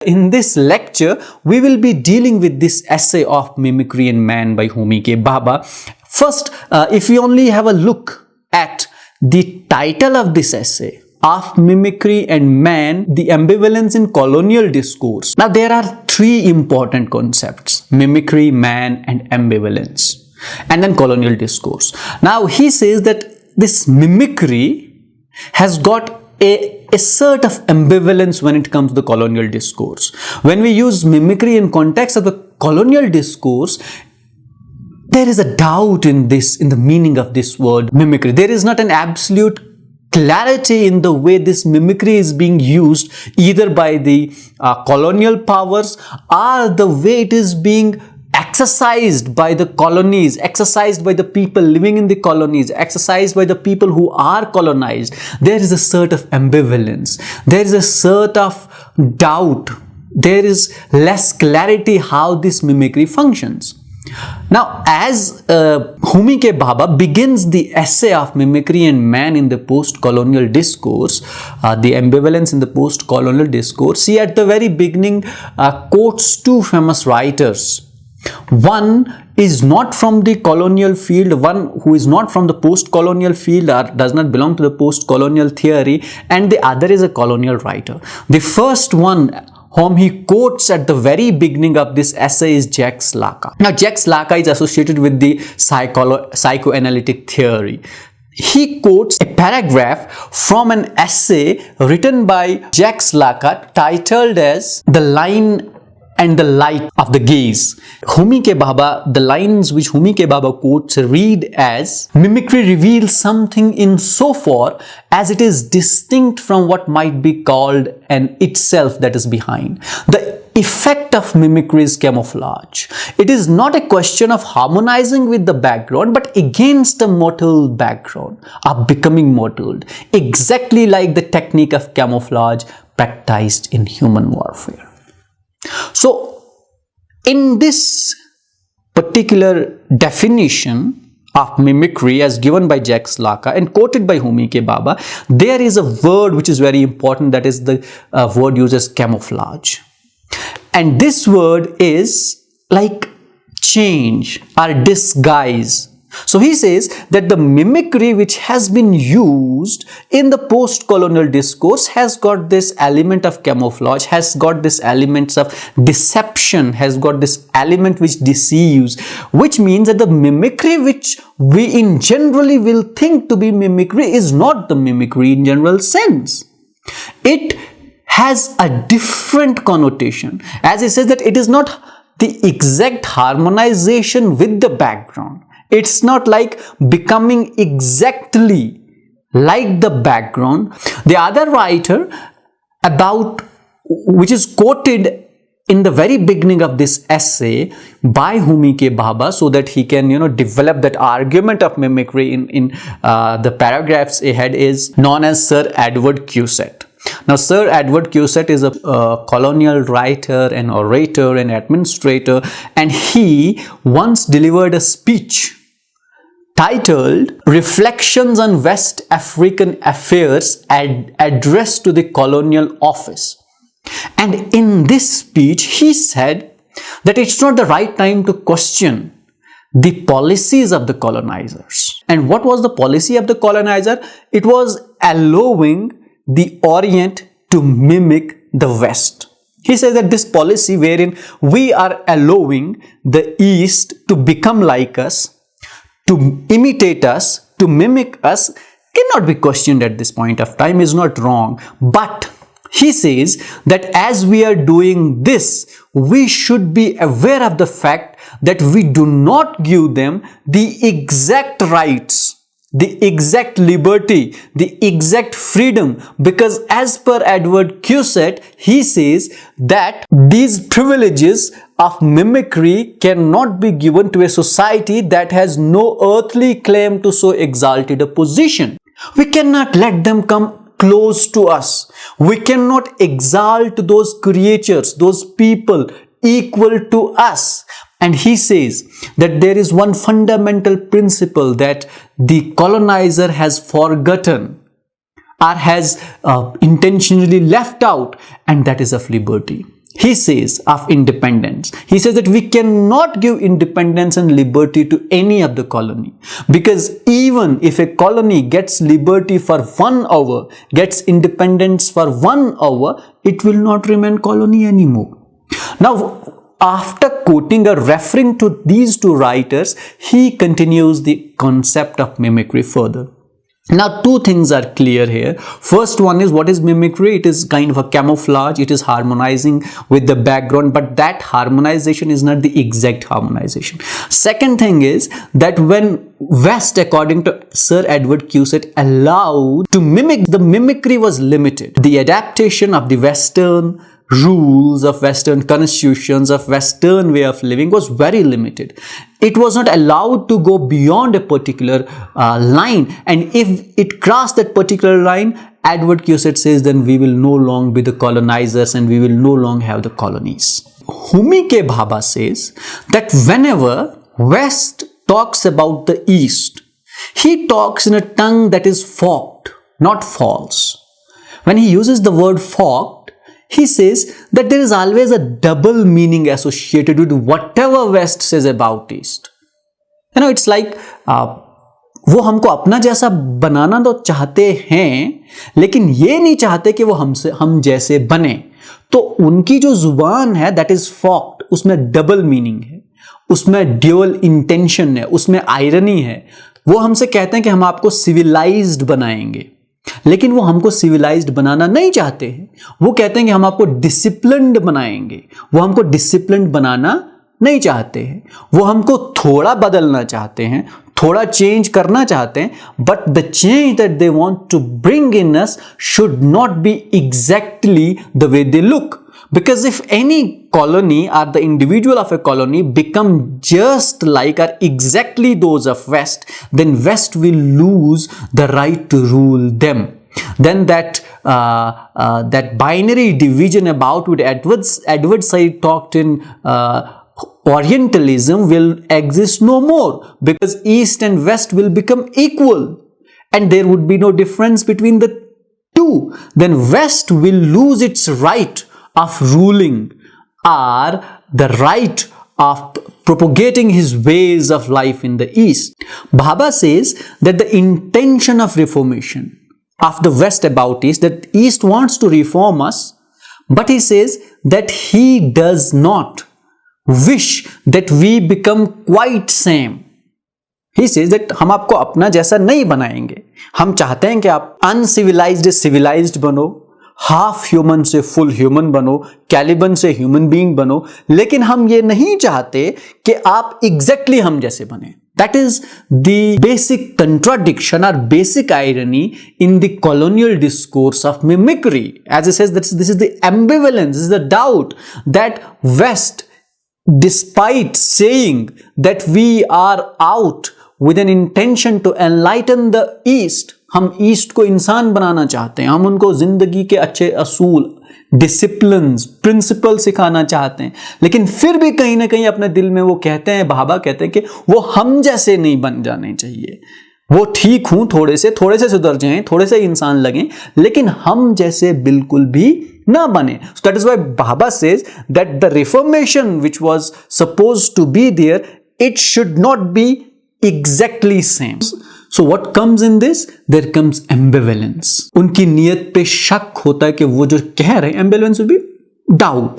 In this lecture, we will be dealing with this essay of Mimicry and Man by Homi K. Bhabha. First, if we only have a look at the title of this essay, of Mimicry and Man, the Ambivalence in Colonial Discourse. Now, there are three important concepts: mimicry, man, and ambivalence, and then colonial discourse. Now, he says that this mimicry has got a sort of ambivalence when it comes to the colonial discourse. When we use mimicry in context of the colonial discourse, there is a doubt in the meaning of this word mimicry. There is not an absolute clarity in the way this mimicry is being used, either by the colonial powers or the way it is being exercised by the colonies, exercised by the people living in the colonies, exercised by the people who are colonized. There is a sort of ambivalence. There is a sort of doubt. There is less clarity how this mimicry functions. Now, as Homi K. Bhabha begins the essay of Mimicry and Man in the Postcolonial Discourse, the ambivalence in the Postcolonial Discourse, he at the very beginning quotes two famous writers. One is not from the colonial field, one who is not from the post-colonial field or does not belong to the post-colonial theory, and the other is a colonial writer. The first one whom he quotes at the very beginning of this essay is Jacques Lacan. Now, Jacques Lacan is associated with the psychoanalytic theory. He quotes a paragraph from an essay written by Jacques Lacan titled as "The Line and the Light of the Gaze." Homi K. Bhabha, the lines which Homi K. Bhabha quotes read as: "Mimicry reveals something insofar as it is distinct from what might be called an itself that is behind. The effect of mimicry is camouflage. It is not a question of harmonizing with the background, but against a mottled background, of becoming mottled, exactly like the technique of camouflage practiced in human warfare." So, in this particular definition of mimicry as given by Jacques Lacan and quoted by Homi K. Bhabha, there is a word which is very important, that is the word used as camouflage. And this word is like change or disguise. So he says that the mimicry which has been used in the post-colonial discourse has got this element of camouflage, has got this elements of deception, has got this element which deceives, which means that the mimicry which we in generally will think to be mimicry is not the mimicry in general sense. It has a different connotation. As he says that it is not the exact harmonization with the background. It's not like becoming exactly like the background. The other writer about which is quoted in the very beginning of this essay by Homi K. Bhabha, so that he can develop that argument of mimicry in the paragraphs ahead, is known as Sir Edward Said. Now, Sir Edward Said is a colonial writer, an orator, an administrator, and he once delivered a speech titled "Reflections on West African Affairs Addressed to the Colonial Office." And in this speech, he said that it's not the right time to question the policies of the colonizers. And what was the policy of the colonizer? It was allowing the Orient to mimic the West. He says that this policy wherein we are allowing the East to become like us, to imitate us, to mimic us, cannot be questioned at this point of time, is not wrong. But he says that as we are doing this, we should be aware of the fact that we do not give them the exact rights, the exact liberty, the exact freedom, because as per Edward Said, he says that these privileges of mimicry cannot be given to a society that has no earthly claim to so exalted a position. We cannot let them come close to us. We cannot exalt those creatures, those people equal to us. And he says that there is one fundamental principle that the colonizer has forgotten or has intentionally left out, and that is of liberty. he says of independence, he says that we cannot give independence and liberty to any of the colony, because even if a colony gets liberty for 1 hour, gets independence for 1 hour, it will not remain colony anymore. Now, after quoting or referring to these two writers, he continues the concept of mimicry further. Now, two things are clear here. First one is, what is mimicry? It is kind of a camouflage. It is harmonizing with the background, but that harmonization is not the exact harmonization. Second thing is that when West, according to Sir Edward Said, allowed to mimic, the mimicry was limited. The adaptation of the Western rules, of Western constitutions, of Western way of living was very limited. It was not allowed to go beyond a particular line, and if it crossed that particular line, Edward Said says, then we will no longer be the colonizers and we will no longer have the colonies. Homi K Bhabha says that whenever West talks about the East, he talks in a tongue that is forked, not false. When he uses the word forked, he says that there is always a double meaning associated with whatever West says about East. You know, it's like वो हमको अपना जैसा बनाना तो चाहते हैं, लेकिन ये नहीं चाहते कि वो हम जैसे बने. तो उनकी जो जुबान है, that is forked, उसमें डबल मीनिंग है, उसमें ड्यूअल इंटेंशन है, उसमें आयरनी है. वो हमसे कहते हैं कि हम आपको सिविलाइज्ड बनाएंगे, लेकिन वो हमको सिविलाइज्ड बनाना नहीं चाहते हैं. वो कहते हैं कि हम आपको डिसिप्लिन्ड बनाएंगे, वो हमको डिसिप्लिन्ड बनाना नहीं चाहते हैं. वो हमको थोड़ा बदलना चाहते हैं, थोड़ा चेंज करना चाहते हैं, but the change that they want to bring in us should not be exactly the way they look. Because if any colony or the individual of a colony become just like or exactly those of West, then West will lose the right to rule them. Then that binary division about which Edward Said talked in Orientalism will exist no more, because East and West will become equal and there would be no difference between the two. Then West will lose its right of ruling or the right of propagating his ways of life in the East. Bhabha says that the intention of reformation of the West about East, that East wants to reform us, but he says that he does not wish that we become quite same. He says that हम आपको अपना जैसा नहीं बनाएंगे, हम चाहते हैं कि आप uncivilized civilized बनो, हाफ ह्यूमन से फुल ह्यूमन बनो, कैलिबन से ह्यूमन बीइंग बनो, लेकिन हम ये नहीं चाहते कि आप एग्जैक्टली हम जैसे बने. That is the basic contradiction or basic irony in the colonial discourse of mimicry. As it says, this is the ambivalence, this is the doubt that West, despite saying that we are out with an intention to enlighten the East, हम east को इंसान बनाना चाहते हैं, हम उनको जिंदगी के अच्छे असूल, डिसिप्लिन्स, प्रिंसिपल सिखाना चाहते हैं, लेकिन फिर भी कहीं ना कहीं अपने दिल में वो कहते हैं, भाभा कहते हैं कि वो हम जैसे नहीं बन जाने चाहिए. वो ठीक हूं, थोड़े से सुधर जाएं, थोड़े से इंसान लगें, लेकिन हम जैसे बिल्कुल भी ना बने. So that is why Bhabha says that the reformation which was supposed to be there, it should not be exactly same. So what comes in this? There comes ambivalence. उनकी नियत पे शक होता है कि वो जो कह रहे हैं, ambivalence will be doubt.